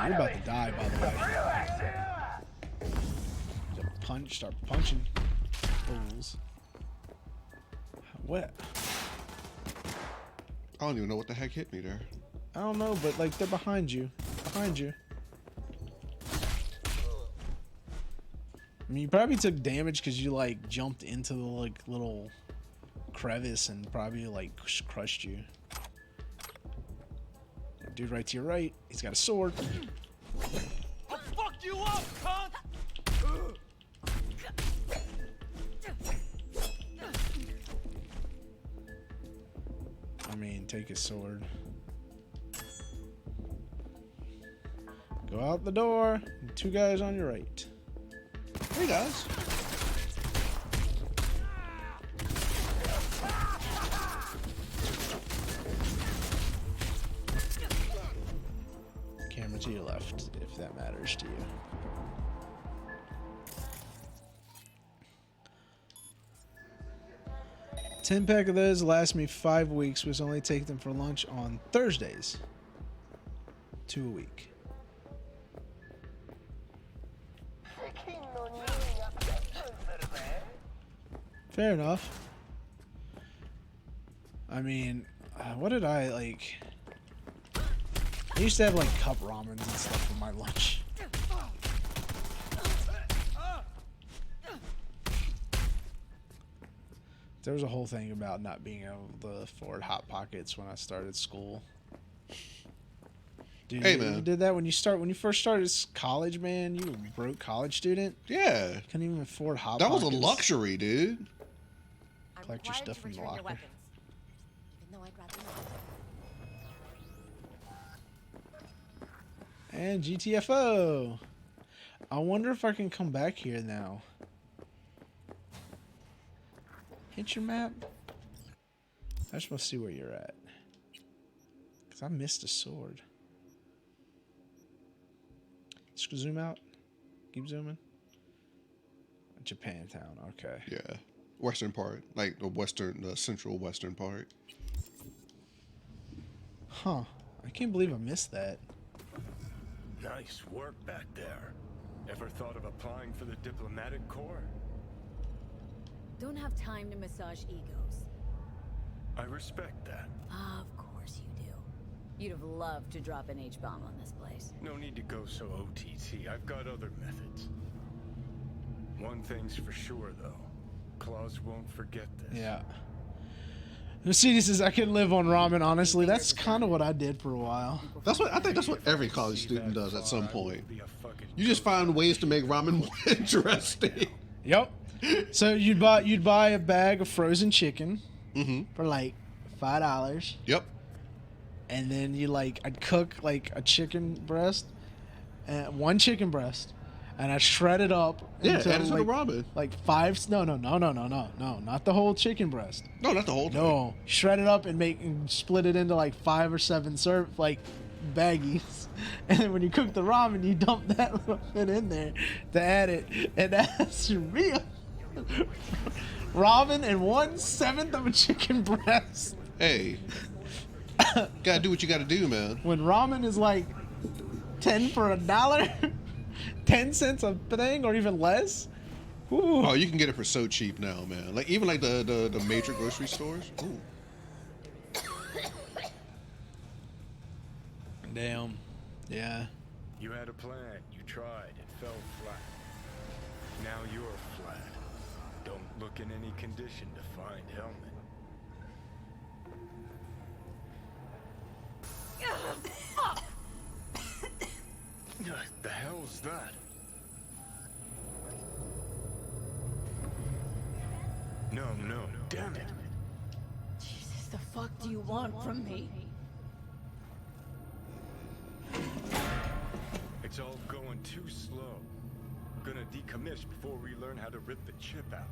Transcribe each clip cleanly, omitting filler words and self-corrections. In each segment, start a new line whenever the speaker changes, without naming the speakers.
You're about to die, by the way. Start punching fools. What?
I don't even know what the heck hit me there.
I don't know, but like they're behind you. Behind you. I mean, you probably took damage because you like jumped into the like little crevice and probably like crushed you. Dude right to your right, he's got a sword.
I'll fuck you up, cunt!
I mean, take his sword. Go out the door. 2 guys on your right.
Hey guys.
Camera to your left, if that matters to you. $10 of those last me 5 weeks. Was only take them for lunch on Thursdays. 2 a week. Fair enough. I mean, what did I like? I used to have like cup ramens and stuff for my lunch. There was a whole thing about not being able to afford Hot Pockets when I started school. Dude,
hey,
you
man.
did that when you first started college, man. You were a broke college student.
Yeah.
Couldn't even afford Hot
That
Pockets.
was a luxury, dude.
Collect your stuff from the locker.
Even though I'd rather not.
And GTFO. I wonder if I can come back here now. Hit your map. I just want to see where you're at. Because I missed a sword. Just zoom out. Keep zooming. Japantown, okay.
Yeah. Western part. Like the central western part.
Huh. I can't believe I missed that.
Nice work back there. Ever thought of applying for the diplomatic corps?
Don't have time to massage egos.
I respect that.
Of course you do. You'd have loved to drop an H-bomb on this place.
No need to go so OTT. I've got other methods. One thing's for sure, though. Claus won't forget this.
Yeah. See, this is I can live on ramen. Honestly, that's kind of what I did for a while.
I think that's what every college student does at some point. You just find ways to make ramen more interesting.
Yep. So you'd buy a bag of frozen chicken for like $5.
Yep.
And then I'd cook like a chicken breast, one chicken breast, and I'd shred it up.
Yeah,
into,
add it to the ramen.
Like no, not the whole chicken breast.
No, not the whole thing.
No, shred it up and split it into like 5 or 7 baggies, and then when you cook the ramen, you dump that little bit in there to add it, and that's real ramen and 1/7 of a chicken breast.
Hey, gotta do what you gotta do, man.
When ramen is like 10 for $1, 10 cents a thing, or even less. Ooh.
Oh, you can get it for so cheap now, man. Like even like the major grocery stores. Ooh.
Damn. Yeah.
You had a plan. You tried. It fell flat. Now you're flat. Don't look in any condition to find Helmet. The hell's that? No, damn it.
Jesus, the fuck do you want from me?
It's all going too slow. Gonna decommiss before we learn how to rip the chip out.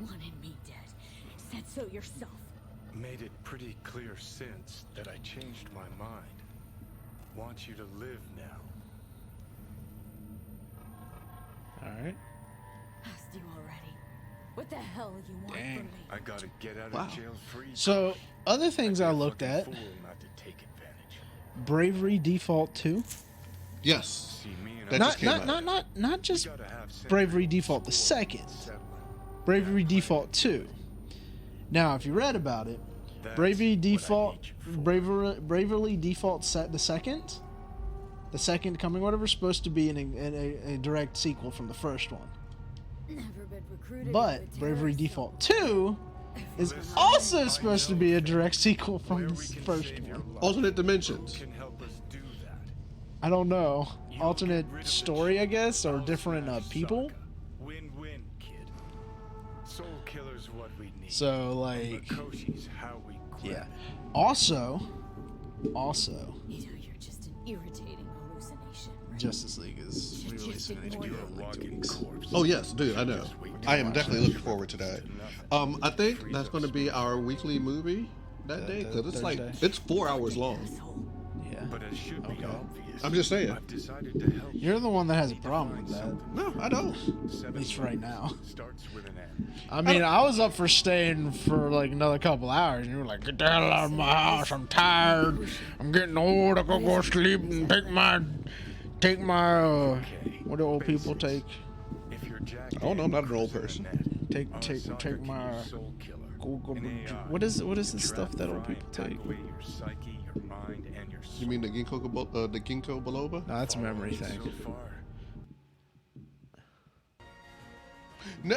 Wanted me dead. Said so yourself.
Made it pretty clear since that I changed my mind. Want you to live now.
All right.
Asked you already. What the hell you want
Dang.
from me?
I gotta get out
Wow.
of jail free.
So, Other things I looked
Fucking
at:
fool not to take advantage.
Bravery Default 2.
Yes.
See, me and
That
I
just came out.
Not just
gotta have sense
Bravery Default the second.
settling.
Bravery Default 2. Now, if you read about it,
That's
Bravery
what I
Default,
need you for.
Bravely Default set the second coming, whatever, is supposed to be a direct sequel from the first one.
Never been recruited
But
into a
Bravery
terrorist
Default 2 is also supposed to be a direct sequel from
Where
the
we can
first
save your
one.
life.
Alternate dimensions.
Who can help us do that?
I don't know.
You
Alternate
get rid of the
story, I
chip,
guess, or
I'll
different
smash
people.
Sokka. Win-win, kid. Soul killer's what we need.
So, like,
Makoshi's how we grab
yeah.
it.
Also,
You know, you're just an irritating hallucination. Right?
Justice League is
Just
releasing on
ignore
HBO
it.
in like 2
Walking
weeks.
corpse.
Oh yes, dude, I know.
Just wait
I
to
am
watch
definitely
that.
looking forward to that. I think that's going to be our weekly movie that day because it's like
Thursday.
it's 4 hours long.
Yeah.
But it should be
Okay.
obvious.
I'm just saying.
I've decided to help you.
You're the one that has a problem with that.
No, I don't.
At least right now.
Starts with an N.
I mean, I was up for staying for like another couple hours, and you were like, "Get the hell out of my house! I'm tired. I'm getting old. I gotta go sleep and take my what do old people take?
If you're Jack
Oh, no, I'm not an old
Daniels in
person.
the net,
Take
Arasaka
take
can
my
use Soul Killer,
go
an AI
what is the
to
stuff
trap,
that old
fry,
people
and
take?
take away your psyche, your mind, and your soul.
You mean the ginkgo biloba?
No, that's a
Follow
memory
me
thing.
So far.
No!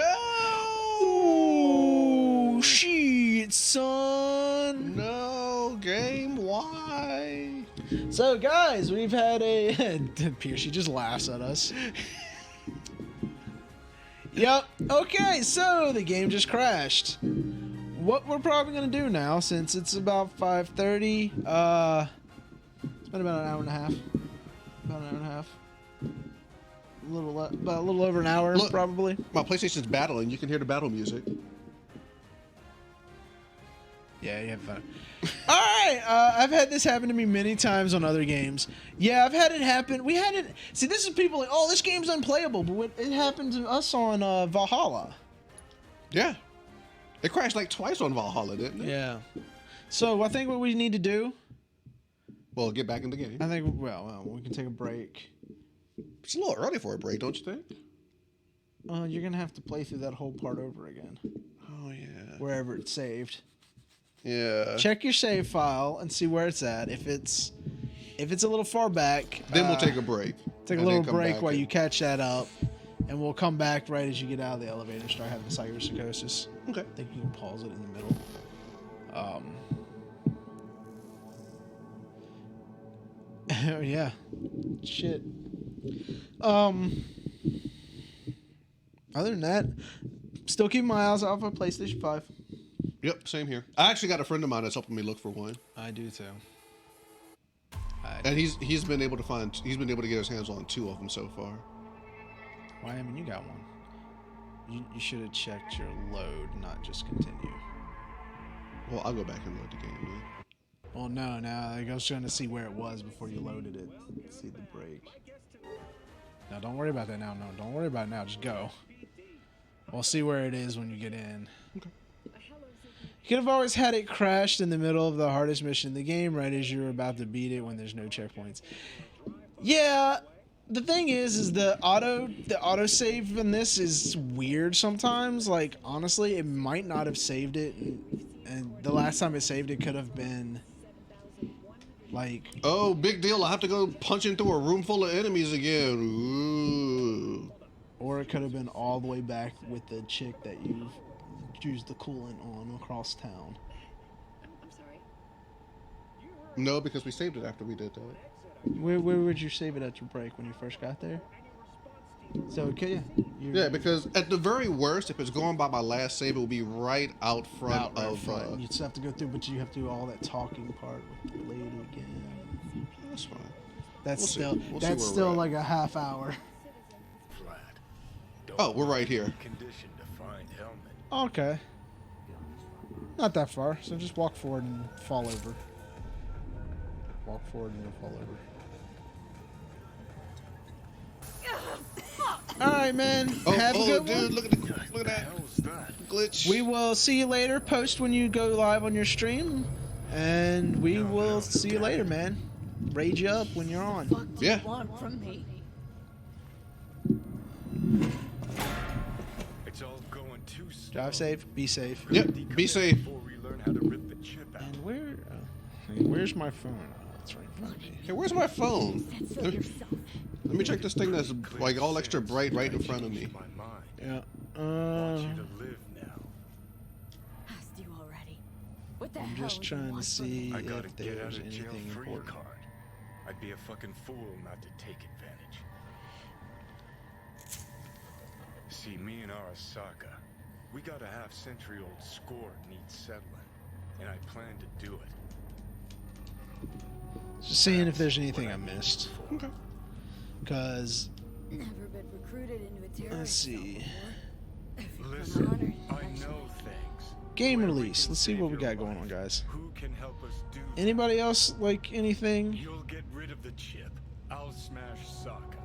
Oh shit, son!
No game. Why?
So guys, we've had a Pierce. She just laughs at us. Yep. Okay, so the game just crashed. What we're probably gonna do now, since it's about 5:30, it's been about an hour and a half. About an hour and a half. About a little over an hour,
Look.
probably.
My PlayStation's battling. You can hear the battle music.
Yeah, you have fun. All right, I've had this happen to me many times on other games. Yeah, I've had it happen. We had it. See, this is people like, oh, this game's unplayable, but it happened to us on Valhalla.
Yeah. It crashed like twice on Valhalla, didn't it?
Yeah. So I think what we need to do,
Well, get back in the game.
I think, well, we can take a break.
It's a little early for a break, don't you think?
You're gonna have to play through that whole part over again,
Oh yeah.
wherever it's saved.
Yeah.
Check your save file and see where it's at. If it's a little far back,
Then we'll take a break.
take a
And
little
then come
break
back
while
and-
you catch that up, and we'll come back right as you get out of the elevator and start having the cyberpsychosis.
Okay.
I think you can pause it in the middle. Yeah. Shit. Other than that, still keeping my eyes out for PlayStation 5.
Yep, same here. I actually got a friend of mine that's helping me look for one,
I do too.
and he's been able to get his hands on 2 of them so far.
Why? I mean, you got one. You should have checked your load, not just continue.
Well, I'll go back and load the game. Man.
Well, no, now I was trying to see where it was before you loaded it. See the break. No, don't worry about that now. No, don't worry about it now. Just go. We'll see where it is when you get in.
Okay.
You could have always had it crashed in the middle of the hardest mission in the game, right as you're about to beat it when there's no checkpoints. Yeah, the thing is the auto save in this is weird sometimes. Like, honestly, it might not have saved it, and the last time it saved it could have been like,
Oh, big deal! I have to go punching through a room full of enemies again. Ooh.
or it could have been all the way back with the chick that you've used the coolant on across town.
No, because we saved it after we did that.
Where would you save it at your break when you first got there? So okay,
Yeah, because at the very worst, if it's going by my last save, it will be right out front of.
you just have to go through, but you have to do all that talking part with the lady again.
That's fine.
That's
We'll see.
still
We'll see
that's
where
still
we're at.
like a half hour.
Flat.
Oh, we're right here.
Condition to find helmet.
Okay, not that far. So just walk forward and fall over. Walk forward and you'll fall over. All right, man.
Oh,
Have a good
dude,
one.
look at that
Hell's that?
glitch.
We will see you later. Post when you go live on your stream. And we will see you later, man. Rage you up when you're on.
What do
Yeah.
you want from me?
It's all going too slow.
Drive safe. Be safe.
Yep. Be safe.
Before we learn how to rip the chip out.
And where's my phone? Oh, it's right in front of me.
Hey, where's my phone?
Censor yourself.
Let me check this thing that's like all extra bright right in front of me.
My mind.
Yeah.
Want you to live now.
Asked you already. What the
I'm
hell
just
do you
trying to
want from me?
see
I gotta
if
get out
there's
of jail
anything
free
important.
card. I'd be a fucking fool not to take advantage. See, me and Arasaka, we got a half-century-old score needs settling, and I plan to do it.
Just seeing if there's anything I missed.
Okay.
Because,
Never been recruited into a terrorist
let's
cell
see.
before.
Listen,
Honored.
I know things.
Game
Where we
release.
can
Let's see
save
what we
your
got going on,
life.
guys.
Who can help us do that?
Anybody else like anything?
You'll get rid of the chip. I'll smash Sokka.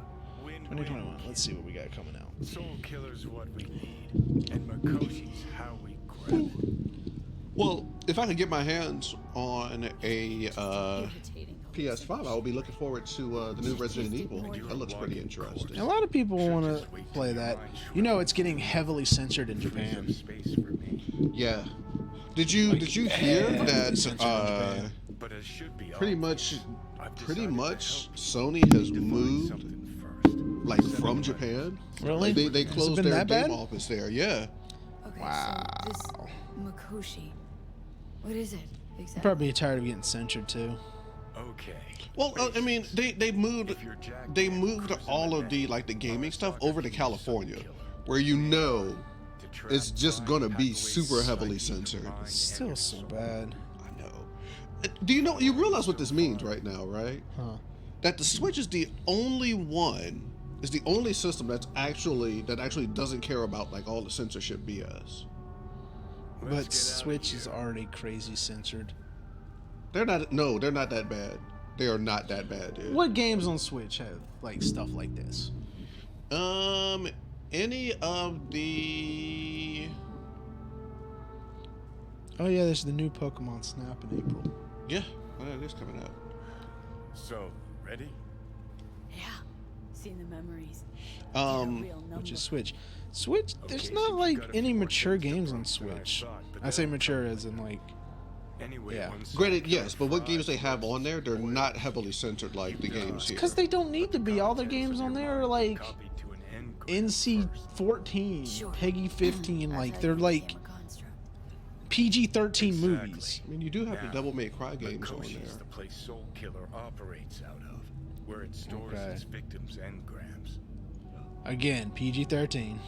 Win,
2021.
win,
Let's see what we got coming out.
Soul Killer's what we need, and Makoshi's how we grab it.
Well, if I could get my hands on a
Irritating.
PS5, I will be looking forward to the new Resident Evil. That looks pretty interesting.
A lot of people want to play that. You know, it's getting heavily censored in Japan.
Space for me,
Yeah. Did you hear that?
but it should be
Pretty
obvious.
much
I've
pretty
decided to
much
help you.
Sony
We
has
need to find
moved
something first.
like
Set
from
up
Japan.
Really?
Like, they
Has it
closed
been
their
that bad?
game office there. Yeah.
Okay,
Wow.
so this Makoshi, what is it exactly?
Probably tired of getting censored too.
Okay.
Well, I mean, they moved
If you're Jack
they
Man
moved
cruising
all
the
of the
bank,
like the gaming stuff
Arasaka
over to
can use
California,
Soul Killer.
where you know
To trap
it's just
crime,
gonna
hack
be
away
super heavily
psyche,
censored.
mind, and
Still
your
so
soul.
bad.
I know. Do you know? You realize what this means right now, right?
Huh.
That the Switch is the only one, is the only system that actually doesn't care about like all the censorship BS.
Let's
But
get outta
Switch
here.
is already crazy censored.
They're not. No, they're not that bad. They are not that bad, dude.
What games on Switch have like stuff like this?
Any of the
Oh yeah, there's the new Pokemon Snap in April.
yeah, well, it is coming out.
So, ready?
Yeah, seen the memories. Get a real
Which
number.
is Switch. Switch, there's
Okay,
not
so you
like
got a
any
few more
mature
things to
games on
prove than I
Switch.
thought, but
I say
that'll
mature
come
as in like,
Anyway,
Yeah.
when Soul
Granted,
Killer
yes, but what games they
5
have
was
on there, they're
spoiled,
not heavily censored like the games here.
because they don't need to be. All their
contents
games
of
on
your
there are
mind
like
copied to an engrave
NC
first.
14,
Sure.
Peggy 15,
That's
like
how
they're
you
like
became a construct.
PG 13
Exactly.
movies.
I mean, you do have the
Now,
Devil May Cry games on
Makoshi's
there.
the place Soul Killer operates out of, where it stores
Okay.
its victims' engrams.
Again, PG 13.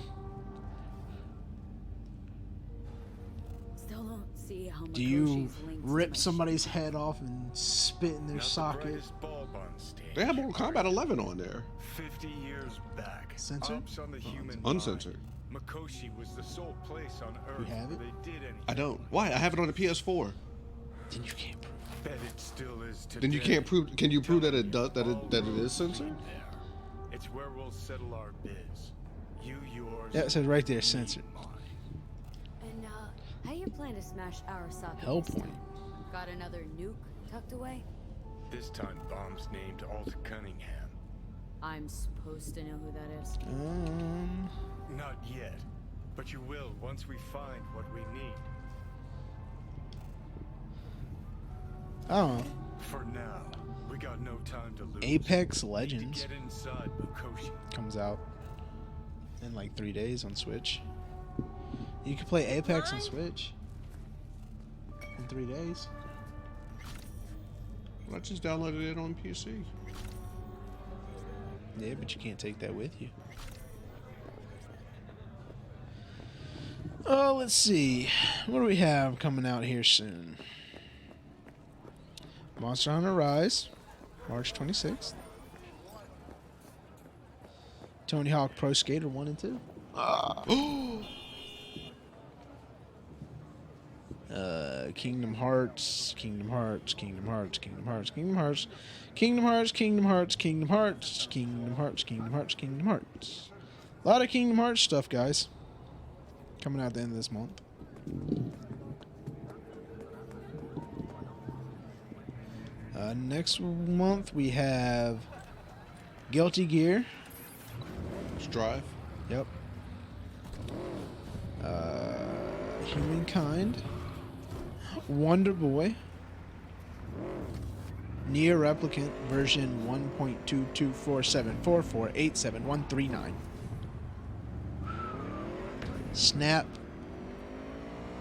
Still don't see how
Do you
Makoshi's linked to
rip
my
somebody's head off and spit in their
Not the
socket?
brightest bulb on stage.
They have Mortal Kombat 11 on there.
50 years back,
Censored?
ops on the human
Uncensored.
mind. Makoshi was the sole place on Earth
have
where
it?
they did anything.
I don't. Why? I have it on the PS4.
Then you can't prove it.
Bet it still is today.
Then you can't prove. Can you prove that it does? That it is censored?
There. It's where we'll settle our biz. You yours.
Yeah, it says right there,
me
censored.
mine.
And how you plan to smash Arasaka
Hell
this
point.
time? Got another nuke tucked away?
This time, bomb's named Alt Cunningham.
I'm supposed to know who that is.
Not yet, but you will once we find what we need.
I don't know.
For now, we got no time to lose.
Apex
Need
Legends
to get inside Makoshi.
comes out in like 3 days on Switch. You can play Apex on Switch in 3 days.
I just downloaded it on PC.
Yeah, but you can't take that with you. Oh, let's see. What do we have coming out here soon? Monster Hunter Rise, March 26th. Tony Hawk Pro Skater 1 and 2. Kingdom Hearts, Kingdom Hearts, Kingdom Hearts, Kingdom Hearts, Kingdom Hearts, Kingdom Hearts, Kingdom Hearts, Kingdom Hearts, Kingdom Hearts, Kingdom Hearts, Kingdom Hearts. A lot of Kingdom Hearts stuff, guys. Coming out at the end of this month. Next month we have Guilty Gear.
Strive.
Yep. Humankind. Wonder Boy. Nier Replicant version 1.22474487139. Snap.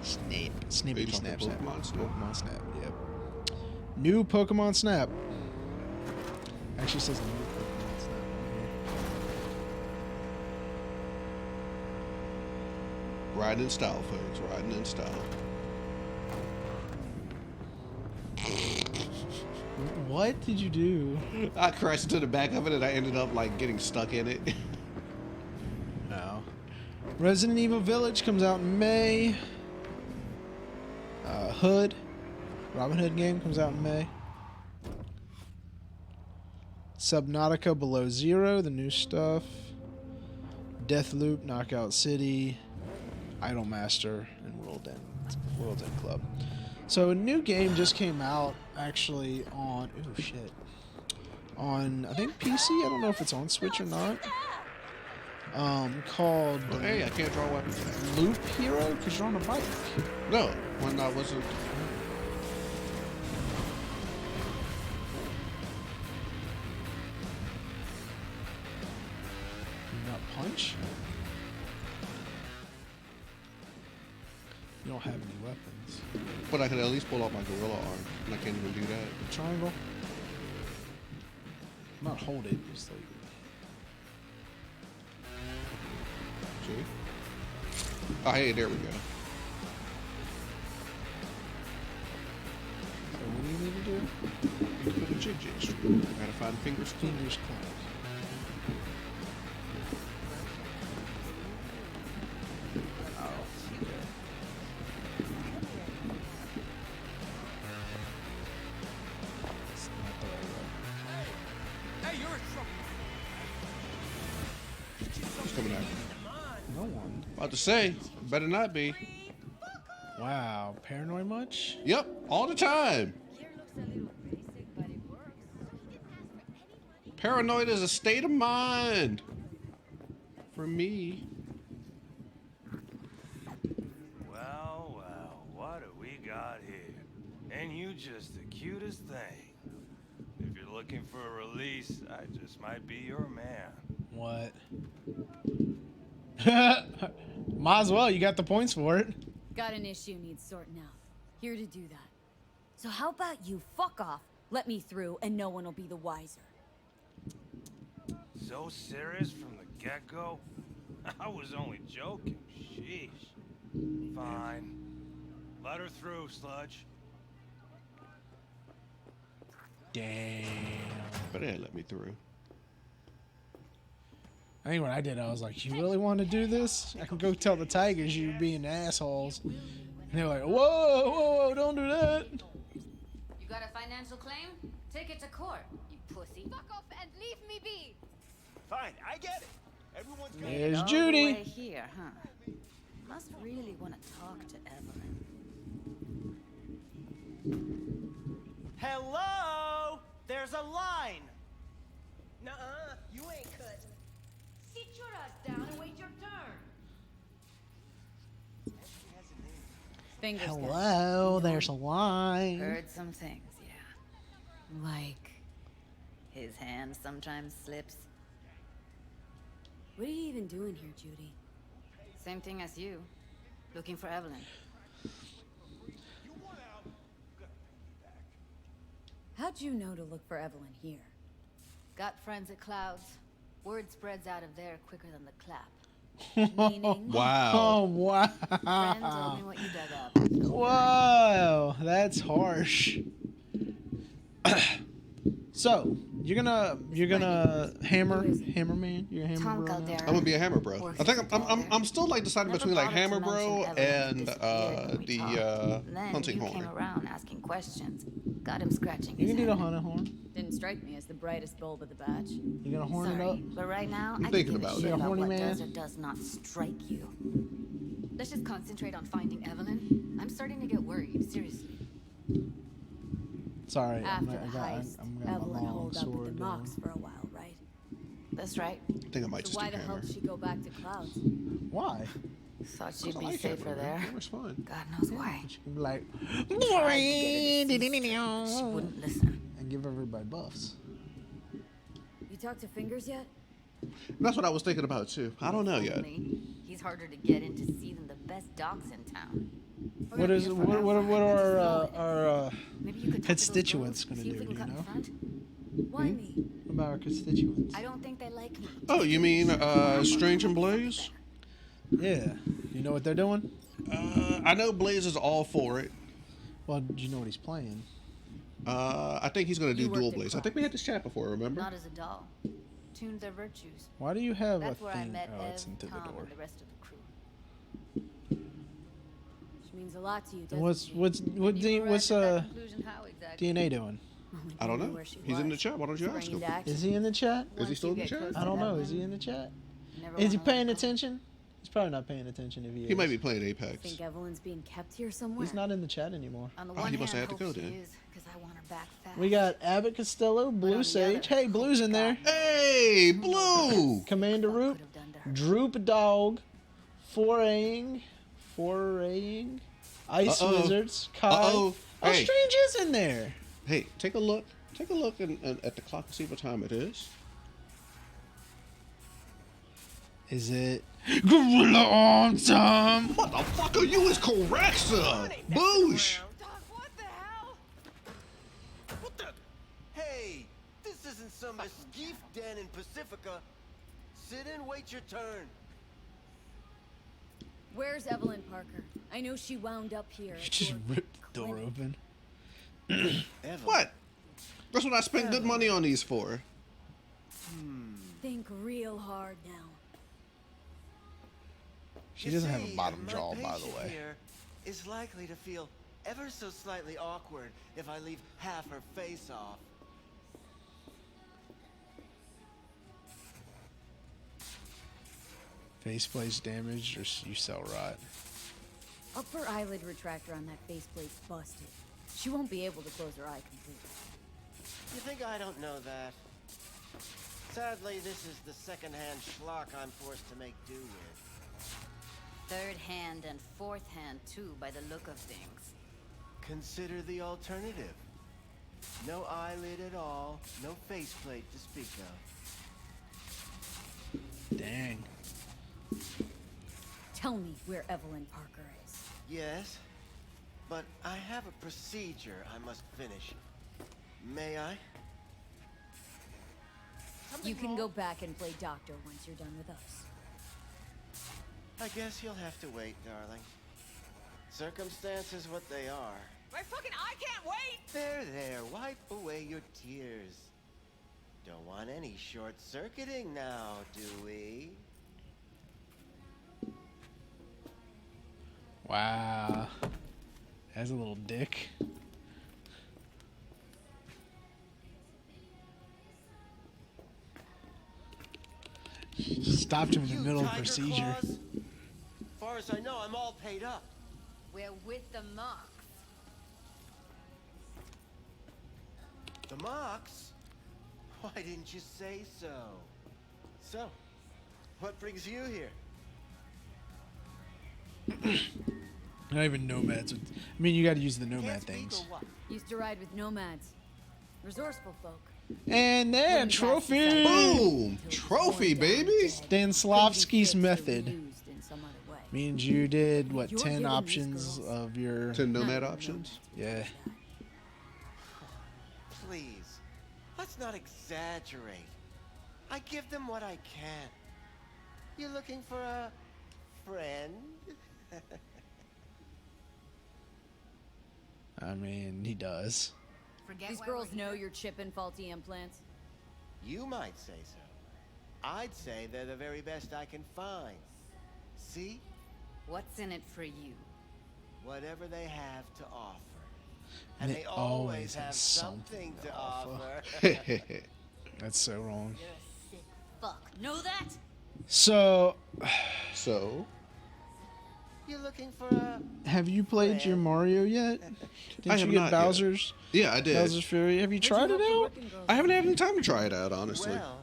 Snippy
Based on the
Snap Snap.
Pokemon Snap.
Pokemon Snap, yep. New Pokemon Snap. Actually says new Pokemon Snap on
Riding in style, folks. Riding in style.
here. What did you do?
I crashed into the back of it and I ended up like getting stuck in it.
No. Resident Evil Village comes out in May. Hood. Robin Hood game comes out in May. Subnautica Below Zero, the new stuff. Deathloop, Knockout City, Idolmaster, and World End Club. So a new game just came out actually on on I think PC. I don't know if it's on Switch or not. Called
Oh, hey, I can't draw weapons.
Loop Hero because you're on a bike.
No, when I wasn't.
You got punch. You don't have any weapons.
But I could at least pull out my gorilla arm, and I can't even do that.
Triangle. Not hold it, just like.
See? Oh, hey, there we go.
So what do you need to do?
You can put a jig. Gotta find fingers.
Fingers crossed.
Hey, you're in trouble.
Who's coming out?
No one.
About to say, better not be.
Wow, paranoid much?
Yep, all the time. Paranoid is a state of mind. For me.
Well, what do we got here? And you just the cutest thing. If you're looking for a release, I just might be your man.
What? Might as well, you got the points for it.
Got an issue needs sorting out. Here to do that. So how about you fuck off, let me through, and no one will be the wiser.
So serious from the get-go? I was only joking. Sheesh. Fine. Let her through, Sludge.
Damn.
But they let me through.
I think what I did, I was like, you really want to do this? I can go tell the Tigers you being assholes. And they're like, whoa, don't do that.
You got a financial claim? Take it to court, you pussy.
Fuck off and leave me be.
Fine, I get it. Everyone's gonna
There's
All the
Judy.
way here, huh? Must really want to talk to Evelyn.
Hello! There's a line! Nuh-uh, you ain't cut.
Sit your ass down and wait your turn.
Fingers down.
Hello, there's a line.
Heard some things, yeah. Like, his hand sometimes slips. What are you even doing here, Judy? Same thing as you. Looking for Evelyn.
You want out? Gonna pay you back.
How'd you know to look for Evelyn here? Got friends at Clouds. Word spreads out of there quicker than the clap. Meaning,
Wow.
Oh, wow.
friend told me what you dug up.
Whoa, that's harsh. So, you're gonna hammer man? You're a hammer bro now?
I'm gonna be a hammer bro. I think I'm still like deciding
Never
between like
bothered to
hammer bro
mention Evelyn
and
disappeared when we
the
talked. Then
hunting
you came
horn.
around asking questions. Got him scratching
You
his
can do the
head.
hunting horn.
Didn't strike me as the brightest bulb of the batch.
You gonna horn it
Sorry,
up?
but right now I
thinking
can give
about
a
it.
shit
You a
about
horny
what
man?
does or does not strike you. Let's just concentrate on finding Evelyn. I'm starting to get worried, seriously.
Sorry,
After the heist,
I'm got
Evelyn
my long
holed up with
sword
the
down.
Mox for a while, right? That's right.
I think I might
So
just
why
do
the hell
hammer.
did she go back to Clouds?
Why?
Thought
'Cause
she'd
I
be
like
safer
hammer, man.
there.
Hammer's fun.
God knows why.
She can be like,
Tried to get her to cease training, but she wouldn't listen.
and give everybody buffs.
You talked to Fingers yet?
That's what I was thinking about too. I don't know yet.
Only. He's harder to get in to see than the best dogs in town.
What is what are our
Maybe you could talk to those
constituents
girls,
gonna
see if
do?
we
Do
can
you
cut in
know?
front? Why me?
What about our constituents?
I don't think they like me.
Oh, you mean Strange and Blaze?
Yeah, you know what they're doing?
I know Blaze is all for it.
Well, do you know what he's playing?
I think he's gonna do
You worked
dual
at
Blaze. I
Cloud.
think we had this chat before. Remember?
Not as a doll. Tuned their virtues.
Why do you have
That's
a
where I
thing?
met
Oh, it's
Ev,
into the
Tom,
door.
and the rest of the crew. She means a lot to you, doesn't
What's
she?
what's what
You
D,
arrived
what's
at that conclusion how exactly?
DNA doing?
Only
I don't
knew
know.
where she
He's in the
was.
chat. Why don't you ask him?
Brained act.
Is he in the chat?
Is he
Once
still
you
in the
get
chat?
close
I
to
don't know.
Evelyn,
Is he in the chat?
you never
Is he
wanna let
paying
go.
attention? He's probably not paying attention if he is.
He might be playing Apex.
Think Evelyn's being kept here somewhere?
He's not in the chat anymore.
On the
Oh,
one
he must
hand,
have had to
hope
go
she
then.
is, 'cause I want her back fast.
We got Abbott Costello,
But on
Blue
the
Sage.
other,
Hey, Blue's in there.
Hey, Blue!
Commander
What
Root,
could have done to her.
Droop Dog, Foraying, Ice
Uh-oh.
Wizards, Kai.
Uh-oh.
Oh,
Hey.
Strange is in there.
Hey, take a look. Take a look at the clock and see what time it is.
Is it Gorilla on time?
Motherfucker, you is correct, sir. Boosh.
Doc, what the hell?
What the? Hey, this isn't some mesquite den in Pacifica. Sit and wait your turn.
Where's Evelyn Parker? I know she wound up here.
You
at
just
your
ripped the door
clinic.
open.
Evelyn.
What? That's what I spent good money on these for.
Think real hard now.
She
You
doesn't have a
see,
bottom
my
jaw, by the
patient
way.
Here is likely to feel ever so slightly awkward if I leave half her face off.
Faceplate's damaged or you sell rot.
Upper eyelid retractor on that faceplate's busted. She won't be able to close her eye completely.
You think I don't know that? Sadly, this is the second-hand schlock I'm forced to make do with.
Third hand and fourth hand too, by the look of things.
Consider the alternative. No eyelid at all, no faceplate to speak of.
Dang.
Tell me where Evelyn Parker is.
Yes, but I have a procedure I must finish. May I?
You can go back and play doctor once you're done with us.
I guess you'll have to wait, darling. Circumstances what they are.
My fucking eye can't wait!
There, wipe away your tears. Don't want any short-circuiting now, do we?
Wow. That's a little dick. Stopped him in the
You
middle of
tiger
procedure.
claws? Far as I know, I'm all paid up.
We're with the Mox.
The Mox? Why didn't you say so? So, what brings you here?
Not even nomads. I mean, you got to use the
Can't
nomad
speak
things.
or what?
Used to ride with nomads. Resourceful folk.
And there,
Wouldn't pass
trophy.
the
Boom!
Until it was
Trophy,
worn down
baby!
dead.
Stanislavski's
Couldn't be fixed or
method
reused in some other way.
means you did what,
You're
10
giving these
options
girls
of your
10 nomad
None of the
options?
yeah.
Please, let's not exaggerate. I give them what I can. You looking for a friend?
I mean, he does.
Forget These girls know you're chipping faulty implants.
You might say so. I'd say they're the very best I can find. See?
What's in it for you?
Whatever they have to offer.
And
And
they
they always have
something
something
to
to
offer.
offer.
That's so wrong.
You're a sick fuck. Know that?
So,
So,
You looking for a...
Have you played your Mario yet? Did
I
you
have
get
not yet.
Bowser's?
Yeah, I did.
Bowser's Fury. Have you tried it out?
I haven't had any time to try it out, honestly.
Well,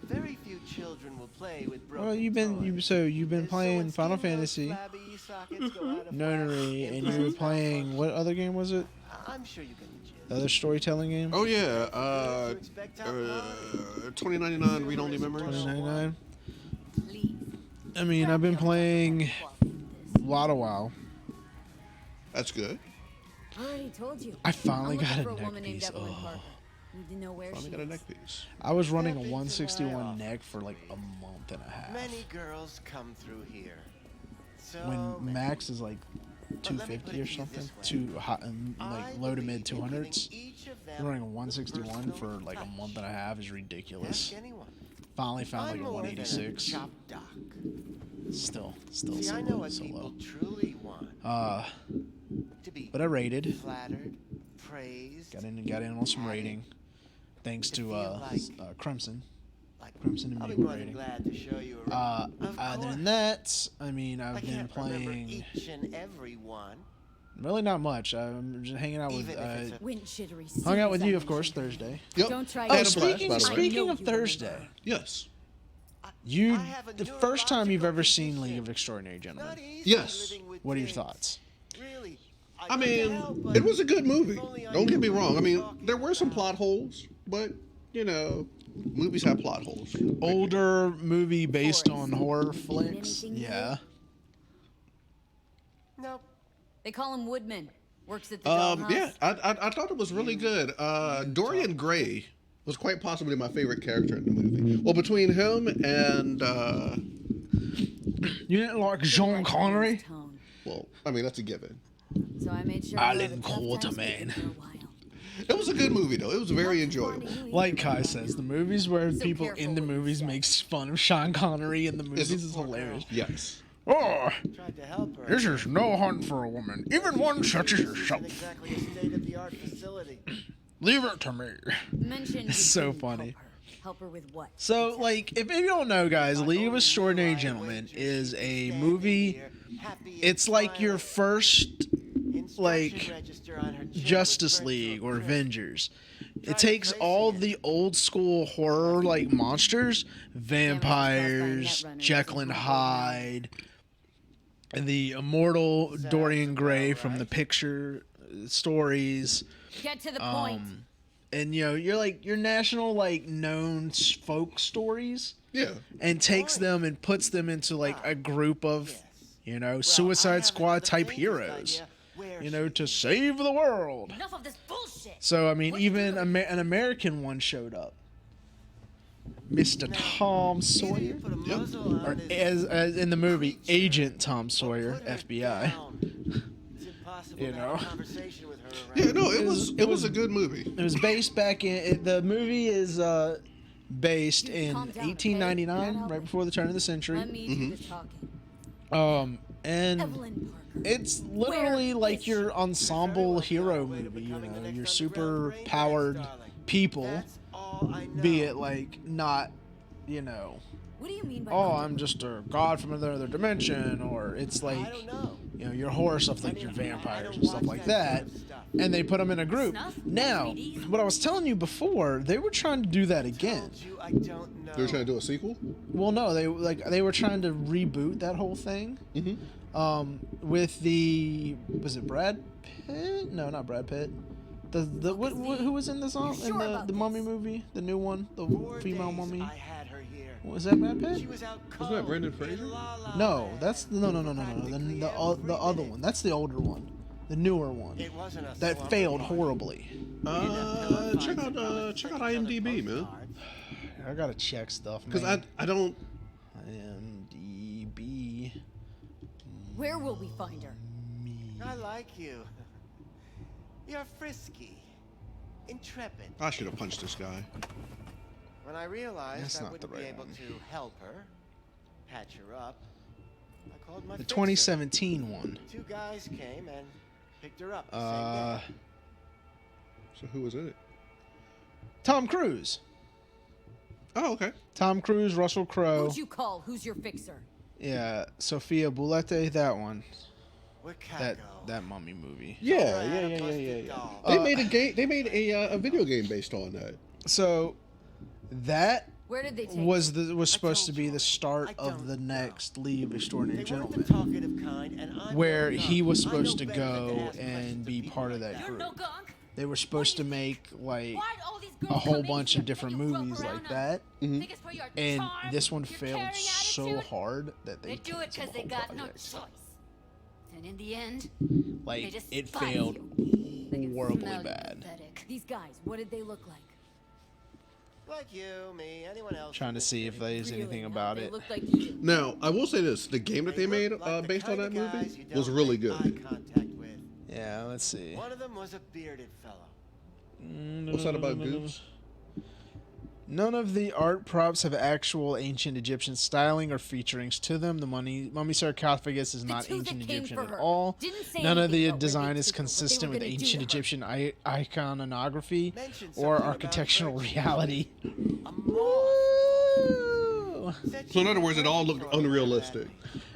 very few children will play with broken
Well, you've been
toys.
you've been
So
playing
when
Final
skin those
Fantasy,
flabby sockets go out of
Nonary,
whack,
and you were
implants
playing
malfunction.
what other game was it?
I'm sure you get the gist.
The other storytelling game?
Oh yeah,
You expect top quality.
2099 read-only memories.
2099.
Please.
I mean, I've been playing a lot of WoW.
That's good.
I already told you.
I finally
I'm
got
looking
a
for
neck
woman named
piece.
Evelyn
Oh.
Parker. Need to know where
Finally
she
got a
is.
neck piece.
I was running a
That beats
161
an eye
neck for like a month and a half.
Many girls come through here. So
When
many.
max is like
But let me put
250
it
or
to you
something,
this way.
too hot and
I
like low to mid
believe in giving
200s.
each of them
Running a
the
161 for
personal
like a
touch.
month and a half is ridiculous.
Ask anyone.
Finally found
I'm
like a
more than
186.
chop doc.
Still
See,
so
I know
low.
what
So
people
low.
truly want. To be
But I rated.
flattered, praised,
Got in on some rating, thanks
To
to
feel like-
Crimson.
like
Crimson and
I'll
me
be more than
rating.
glad to show you around. Of
Other
course,
than that, I mean,
I
I've been
can't remember
playing
each and every one.
really not much. I'm just hanging out with.
Even if it's a
Wind shittery.
Hung out with
serious
you, of course,
action.
Thursday.
Yep.
Don't try
I
to-
had a blast, by the way.
Speaking
I know
of
you
Thursday,
remember.
Yes.
you
I have a
the first time you've ever
neurological
seen League
condition.
of Extraordinary
Not
Gentlemen.
easy
Yes.
living with
What are your
pigs.
thoughts?
Really,
I
love to
mean,
help, but
it was a good movie.
if only I
Don't get
knew
me
what
wrong. I
you
mean,
were talking
there were some
about.
plot holes, but you know, movies have plot holes.
Older movie based
Forrest.
on horror flicks.
anything new?
Yeah.
Nope.
They call him Woodman. Works at the dollhouse.
Yeah, I thought it was really good. Dorian Gray was quite possibly my favorite character in the movie. Well, between him and
You didn't like Sean Connery?
Tone.
well, I mean that's a given.
So I made sure
Alan
to have a tough time
Quartermain.
speaking for a while.
It was a good movie though. It was very enjoyable.
Like Kai says, the movies where
So
people
careful
in the
what you
movies
say.
makes fun of Sean Connery in the movies
Is-
is hilarious.
Yes.
Oh,
Tried to help her.
this is no hunt for a woman, even one such as
This isn't
yourself.
exactly a state-of-the-art facility.
Leave it to me.
Mention
It's
you
so
didn't
funny.
Help her. Help her with what?
So, like, if you don't know, guys, League of Extraordinary Gentlemen is a movie. It's like your first like, Justice League or Avengers. It takes all the old school horror like monsters, vampires, Jekyll and Hyde, and the immortal Dorian Gray from the picture stories.
Get to the point.
And you know, you're like your national like known folk stories,
Yeah.
and takes them and puts them into like a group of, you know, Suicide Squad type heroes, you know, to save the world.
Enough of this bullshit.
So I mean, even an American one showed up, Mr. Tom Sawyer, or as in the movie, Agent Tom Sawyer, FBI. You know.
Yeah, no, it was a good movie.
It was based back in the movie is based in
Calm down,
1899,
okay?
right before the turn of the century.
Let me do the talking.
And
Evelyn Parker.
it's literally
Where
like
is
your ensemble hero movie, you know, your super powered people, be it like not, you know,
What do you mean by
oh, I'm just a god from another dimension, or it's like, you know, your horror stuff like your vampires and stuff like that, and they put them in a group.
Snuff?
Now, what I was telling you before, they were trying to do that again.
They were trying to do a sequel.
Well, no, they were trying to reboot that whole thing. With the was it Brad Pitt? No, not Brad Pitt. The who was in the song in the Mummy movie, the new one, the female mummy? Was that Brad Pitt?
Wasn't that Brendan Fraser?
No, that's no. The other one. That's the older one, the newer one that failed horribly.
Check out IMDb, man.
I gotta check stuff, man.
Because I don't.
IMDb.
Where will we find her?
I like you. You're frisky, intrepid.
I should have punched this guy.
When I realized
That's
I
not the
wouldn't be
right
able
one.
to help her, patch her up, I called my
The
fixer.
2017 one.
Two guys came and picked her up the same day.
So who was in it?
Tom Cruise.
Oh, okay.
Tom Cruise, Russell Crowe.
Who'd you call? Who's your fixer?
Yeah, Sophia Boulette, that one.
Where'd Cat
That
go?
that mummy movie.
Yeah. They
Uh,
made a game. They made a video game based on that.
So that
Where did they take
was
it?
was supposed to
told
be
you
the
already.
start
I
of
don't
the
know.
next League of Extraordinary
They weren't the
Gentlemen,
talkative kind, and I'm
where
no
he
gunk.
was
I know
supposed to
better than
go
ask questions
and
to
be
people
part of
like
that
You're
group.
no gunk.
They were supposed to make like
Why'd all these
a
girls
whole
come in
bunch
here
of different
and you rope
movies
around
like
them?
that,
Think it's for your
and
charm,
this one
your
failed
caring
so
attitude?
hard that
They
they
do it
canceled
because
the
they
whole
got no
project.
choice. And in the end, they
Like
just
it
despise
failed
you. They can
horribly
smell you,
bad.
pathetic. These guys, what did they look like?
Like you, me, anyone else.
Trying
in
to
this
see if
city.
there's
Really?
anything
No,
about
they
it.
looked like you.
Now, I will say this: the game that they made
looked like the
based on
kind
that
of guys
movie
you
was
don't
really
make eye
good.
contact with.
Yeah, let's see.
One of them was a bearded fellow.
What's that about goose?
None of the art props have actual ancient Egyptian styling or featurings to them. The mummy sarcophagus is not
two that
ancient
came
Egyptian
for
at
her
all.
didn't say
None of
anything
the
about where they
design is
took her, what they
consistent
were
with
gonna do
ancient
to her.
Egyptian iconography
Mentioned
or
something about
architectural
virtue.
reality.
A moth.
Ooh.
Said
So in
she
other
was
words, it all
looking
looked
for her
unrealistic.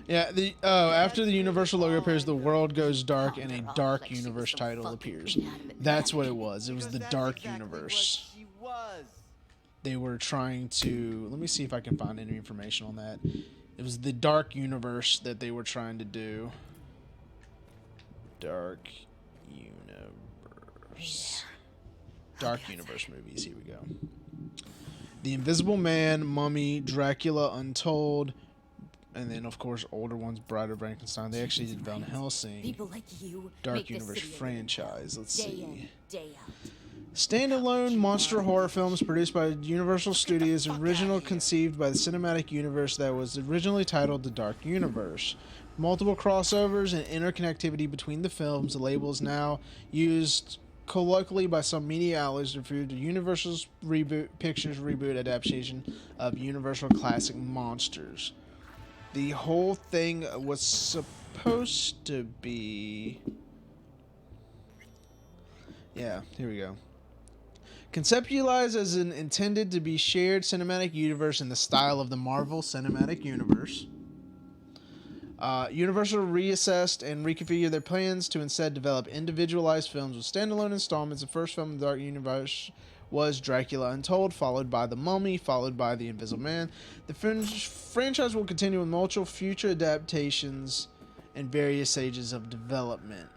Yeah, after the Universal logo appears, the world goes dark and a
They're all
dark
like she was
universe
some
title
fucking
appears.
queen out of it.
That's what it was. It was
Because
the
that's
dark
exactly
universe.
What she was.
They were trying to, let me see if I can find any information on that. It was the dark universe that they were trying to do. Dark universe. Dark universe movies. Here we go. The Invisible Man, Mummy, Dracula Untold, and then of course older ones, Bride of Frankenstein. They actually did Van Helsing.
People like you
Dark
make this
Universe
city a living
franchise.
hell.
Let's
Day
see.
in, day out.
Standalone monster horror films produced by Universal Studios, original conceived by the cinematic universe that was originally titled The Dark Universe. Multiple crossovers and interconnectivity between the films, the label is now used colloquially by some media outlets to refer to Universal's Pictures reboot adaptation of Universal classic monsters. The whole thing was supposed to be... Yeah, here we go. Conceptualized as an intended to be shared cinematic universe in the style of the Marvel Cinematic Universe. Universal reassessed and reconfigured their plans to instead develop individualized films with standalone installments. The first film in the Dark Universe was Dracula Untold, followed by The Mummy, followed by The Invisible Man. The franchise will continue with multiple future adaptations and various stages of development.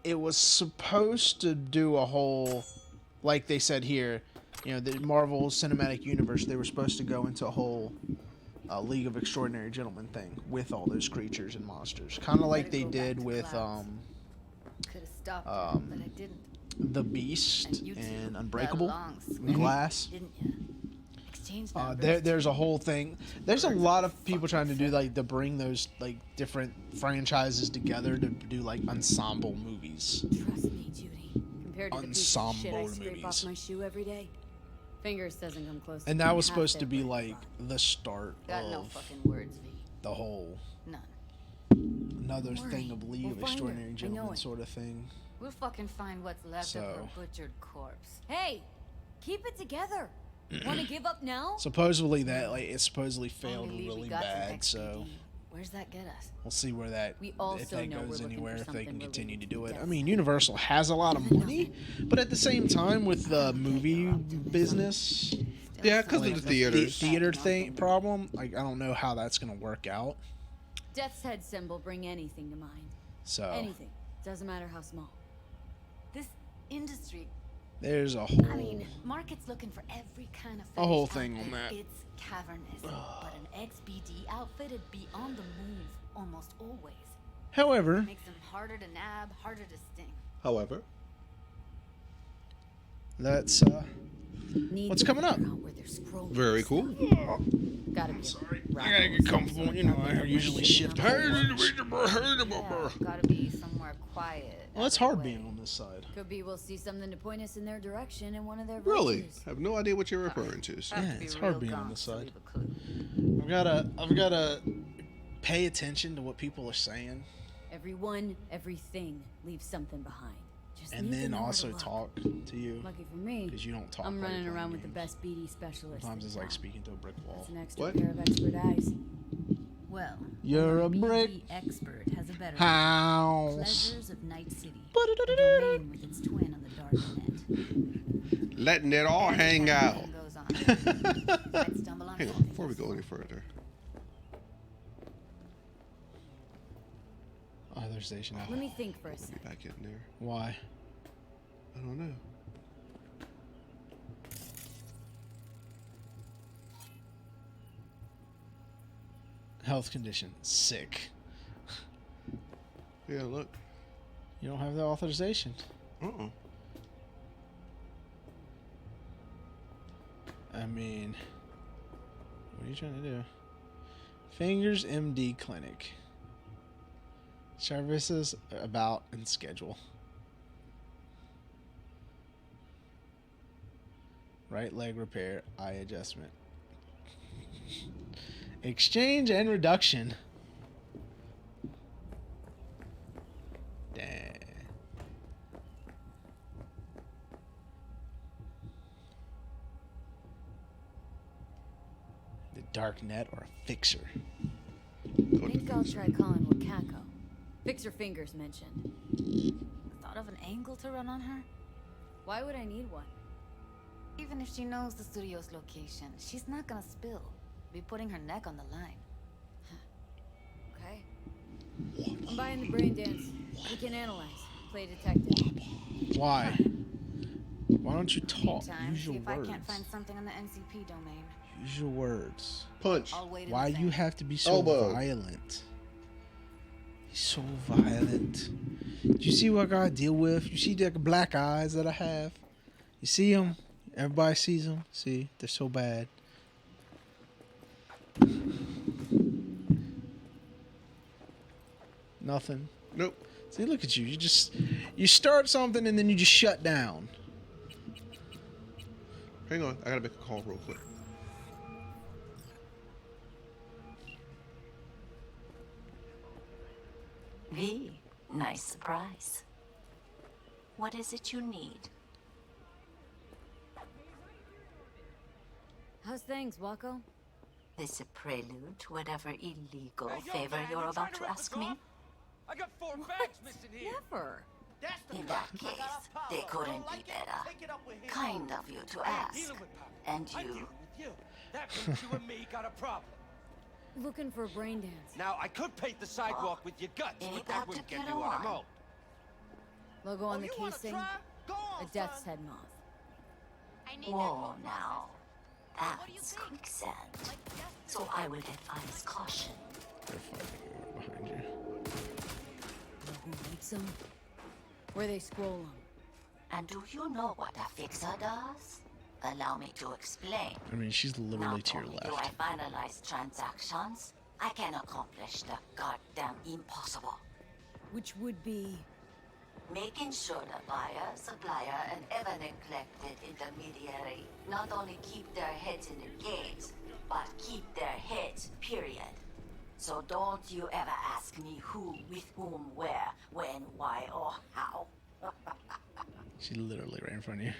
It was supposed to do a whole, like they said here, you know, the Marvel Cinematic Universe, they were supposed to go into a whole League of Extraordinary Gentlemen thing with all those creatures and monsters. Kind of like they did with
Could have stopped it, but I didn't.
The Beast
you two
and
got
Unbreakable,
along swimming,
Glass.
didn't you? Exchange numbers.
There's a whole thing. There's a lot of people trying to do like to bring those like different franchises together to do like ensemble movies.
Trust me, Judy. Compared to the piece of shit I
Ensemble
scrape
movies.
off my shoe every day, fingers doesn't come close.
And
to
that
being
was
half
supposed to
their
be
brain
like
fog.
the start
Got no
of
fucking words, V.
the whole
None.
another
Don't
thing
worry.
of League
We'll
of
find her.
Extraordinary
I know
Gentlemen
it.
sort of thing.
We'll fucking find what's left of her
So.
butchered corpse. Hey, keep it together. Want to give up now?
Supposedly that like it supposedly failed
Only lead we
really
got from
bad, so
XPD. Where's that get us?
we'll see where that
We
if
also
that
know we're
goes
looking
anywhere,
for
if they can
something
continue to
related
do
to
it. I
death.
mean, Universal has a lot of money, but at the same time, with the movie business,
Yeah, because
like
of the
the
theaters.
theater thing problem, like I don't know how that's gonna work out.
Death's head symbol bring anything to mind.
So
Anything. Doesn't matter how small. This industry,
there's a whole
I mean, market's looking for every kind of
A whole
fetish
thing on
outfit.
that.
It's cavernous, but an XBD outfitted be on the move almost always.
However,
Makes them harder to nab, harder to sting.
However,
that's
Need
What's
to
coming up?
figure out where they're scrolling.
very cool.
Gotta be.
sorry, I gotta get comfortable. You know, I usually shift.
Yeah, gotta be somewhere quiet.
Well, it's
out of
hard
the
being
way.
on this side.
Could be we'll see something to point us in their direction in one of their
Really,
virtues.
have no idea what you're referring to.
Have
Yeah,
to be
it's hard
real
being on
gone
this
to
side.
leave a clue.
I've gotta pay attention to what people are saying,
Everyone, everything leaves something behind. Just
and
need to
then
know where
also
to look.
talk to you
Lucky for me,
because you don't talk.
I'm
while you're
running
playing
around with the
games.
best BD specialist.
Sometimes
in
it's like
town.
speaking to a brick wall.
That's an extra
What?
pair of expert eyes. Well,
You're a
the
brick
BG expert has a better
house.
Pleasures of Night City. A domain with its twin on the dark net.
Letting it all hang out.
Goes on. Might stumble on
Hang on,
something
before we go
useful.
any further.
Other station.
Let me think for a
Be
sec.
back in there.
Why?
I don't know.
Health condition. Sick.
Yeah, look.
You don't have the authorization. I mean, what are you trying to do? Fingers MD Clinic. Services about and schedule. Right leg repair, eye adjustment. Exchange and reduction. Dang. The dark net or a fixer.
I think I'll try calling Wakako. Fixer Fingers mentioned. Thought of an angle to run on her? Why would I need one? Even if she knows the studio's location, she's not gonna spill. Be putting her neck on the line. Okay. I'm buying the brain dance. We can analyze. Play detective.
Why? Why don't you talk?
Meantime,
Use your
see if
words.
I can't find something on the NCP domain.
Use your words.
Punch.
I'll wait in
Why
the
you
van.
have to be so
Elbow.
violent? He's so violent. Do you see what I gotta deal with? You see the black eyes that I have? You see them? Everybody sees them. See, they're so bad. Nothing.
Nope.
See, look at you. You start something and then you just shut down.
Hang on. I gotta make a call real quick.
V, nice surprise. What is it you need?
How's things, Wako?
This a prelude to whatever illegal favor you're about to ask me?
I got 4 bags missing here.
Never.
In that case, they couldn't be better. Kind of you to ask.
Dealing with Pop.
And
I'm
you,
dealing with you. That means you and me got a problem.
Looking for a brain dance.
Now, I could paint the sidewalk with your guts,
Ain't
but
that
that wouldn't
to
get
get
me what I'm
on?
owed.
Logo on the
you wanna
casing.
try? Go on,
A death's
son.
head moth.
whoa now. That's quicksand. So I will advise caution.
They're fucking behind you.
Know who makes them? Where they scroll them.
And do you know what a fixer does? Allow me to explain.
I mean, she's literally
Not
to your
only do
left.
I finalize transactions, I can accomplish the goddamn impossible.
Which would be...
Making sure the buyer, supplier, and ever neglected intermediary not only keep their heads in the games, but keep their heads, period. So don't you ever ask me who, with whom, where, when, why, or how.
She's literally right in front of you.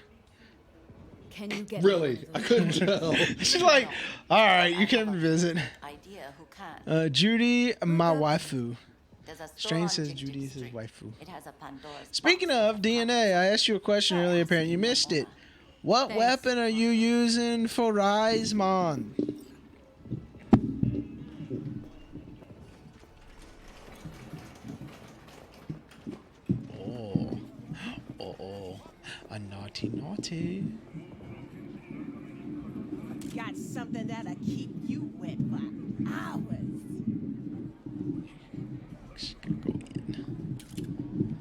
Can you get...
Really? I couldn't tell.
She's like, all right, you can visit.
Idea who can.
Judy, my waifu.
There's a store
Strange
on
says
Tick Tick
Judy is his
Street.
waifu.
It has a Pandora's
Speaking
box.
of DNA, I asked you a question earlier, apparently you missed it. What
Thanks.
weapon are you using for Rizemon? Oh. Oh. A naughty naughty.
Got something that'll keep you wet for hours.
She could go in.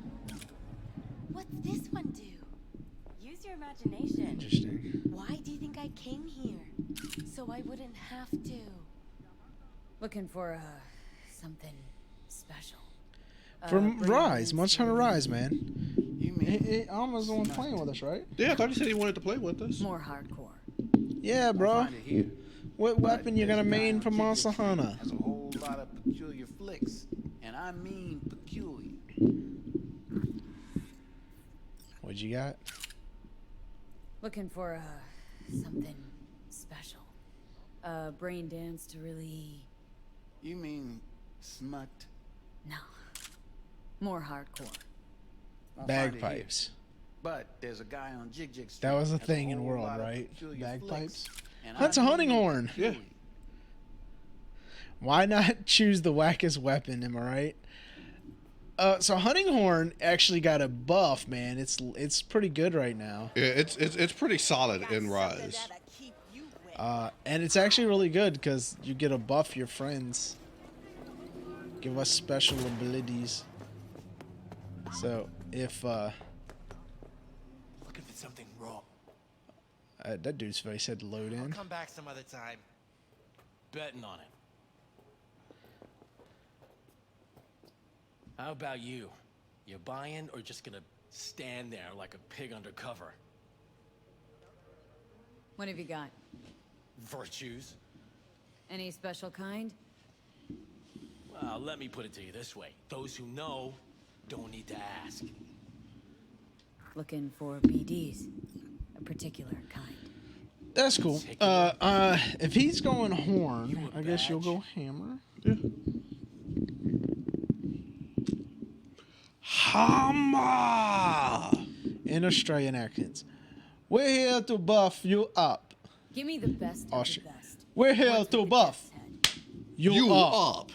What's this one do? Use your imagination.
Interesting.
Why do you think I came here? So I wouldn't have to.
Looking for, something special.
From
brain
Rise,
dance
Monster Hunter
really-
Rise, man.
You mean
Almost the one playing with us, right?
Yeah, I thought he said he wanted to play with us.
More hardcore.
Yeah, bro.
find it here?
What weapon you gonna
This
main
guy
for
on
Monster
Tick Tick Street
Hunter?
has a whole lot of peculiar flicks, and I mean peculiar.
What you got?
Looking for, something special. Brain dance to really
You mean smut?
No. More hardcore.
Won't find it here.
Bagpipes.
But there's a guy on Jig Jig Street.
That was a
has
thing in
whole
World,
lot of
right?
peculiar
Bagpipes.
flicks, and
That's
I
a hunting
mean
horn.
peculiar.
Why not choose the wackest weapon? Am I right? So hunting horn actually got a buff, man. It's pretty good right now.
Yeah, it's pretty solid in Rise.
That'll keep you wet.
And it's actually really good because you get to buff your friends. Give us special abilities. So if
Looking for something wrong.
that dude's face had to load in.
Come back some other time.
Betting on it. How about you? You buying or just gonna stand there like a pig undercover?
What have you got?
Virtues?
Any special kind?
Well, let me put it to you this way. Those who know don't need to ask.
Looking for BDs. A particular kind.
That's cool. If he's going horn, I guess you'll go hammer.
Yeah. Hammer!
In Australian accents. We're here to buff you up.
Give me the best of the
Austrian.
best.
We're here
Ones with
to
the
buff
death's head.
you up.
up.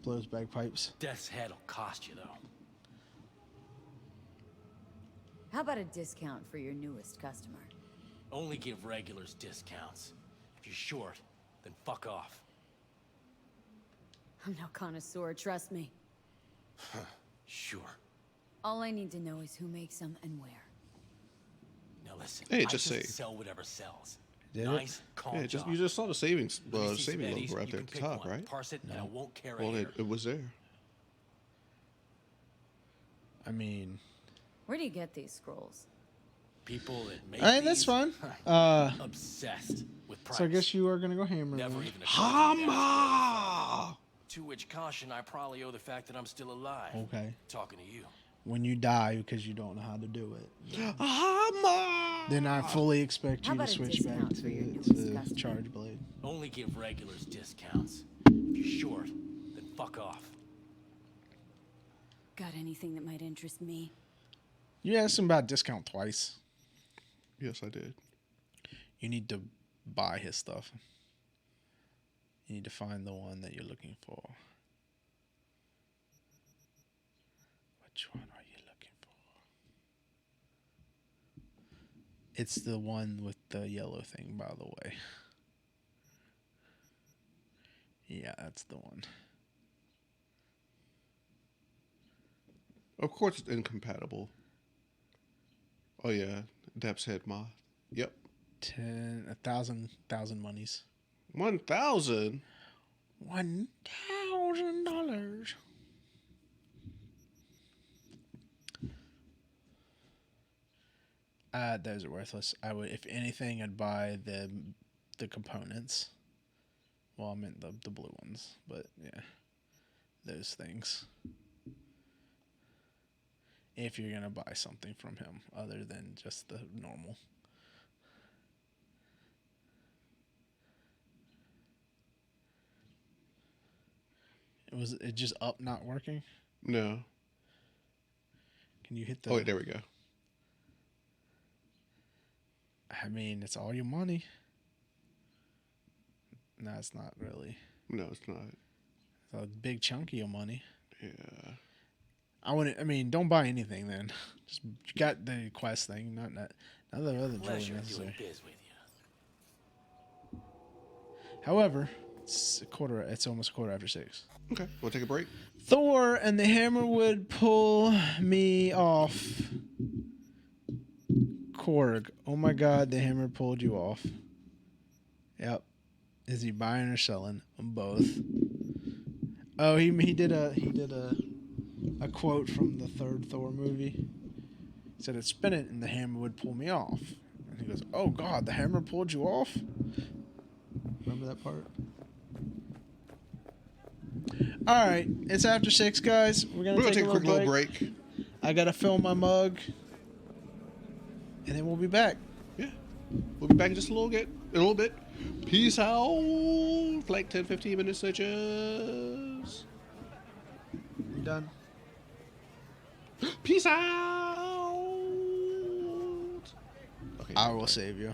Blows bagpipes.
Death's head'll cost you, though.
How about a discount for your newest customer?
Only give regulars discounts. If you're short, then fuck off.
I'm no connoisseur, trust me.
Sure.
All I need to know is who makes them and where.
Now listen,
Hey,
I
just say.
sell whatever sells.
Did it?
Nice, calm
Yeah,
job.
you just saw the savings
Let me see some
saving
eddies,
logo right
you
there
can
at the
pick
top,
one,
right?
Parse it, and I won't care a
Well,
hair.
it was there.
I mean,
Where do you get these scrolls?
People that make
I mean, that's
these,
fine.
obsessed with price.
So I guess you are gonna go hammer.
Never
Then.
even occurred to me to ask.
Hammer!
To which caution, I probably owe the fact that I'm still alive.
Okay.
Talking to you.
When you die because you don't know how to do it,
Hammer!
then I fully expect
How
you to
about a
switch back
discount for your
to
newest customer?
charge blade.
Only give regulars discounts. If you're short, then fuck off.
Got anything that might interest me?
You asked him about discount twice.
Yes, I did.
You need to buy his stuff. You need to find the one that you're looking for. Which one are you looking for? It's the one with the yellow thing, by the way. Yeah, that's the one.
Of course, it's incompatible. Oh yeah, Depth's head moth. Yep.
1,000 monies.
1,000.
$1,000. Those are worthless. I would, if anything, I'd buy the components. Well, I meant the blue ones, but yeah, those things. If you're gonna buy something from him other than just the normal. Was it just up not working?
No.
Can you hit the?
Oh, wait, there we go.
I mean, it's all your money. No, it's not really.
No, it's not.
It's a big chunk of your money.
Yeah.
I wouldn't. I mean, don't buy anything then. Just you got the quest thing, not the other really
Pleasure
necessary.
doing biz with you.
However, it's almost 6:15.
Okay, we'll take a break.
Thor and the hammer would pull me off. Korg. Oh my God, the hammer pulled you off. Yep. Is he buying or selling? Both. Oh, he did a quote from the third Thor movie. He said, "I'd spin it and the hammer would pull me off." And he goes, "Oh God, the hammer pulled you off." Remember that part? All right, it's after 6, guys. We're gonna take a
quick
little
little
break.
break.
I gotta fill my mug, and then we'll be back.
Yeah. We'll be back in just a little bit. Peace out. For like 10, 15 minutes, suches.
You done?
Peace out. Okay.
I will save you.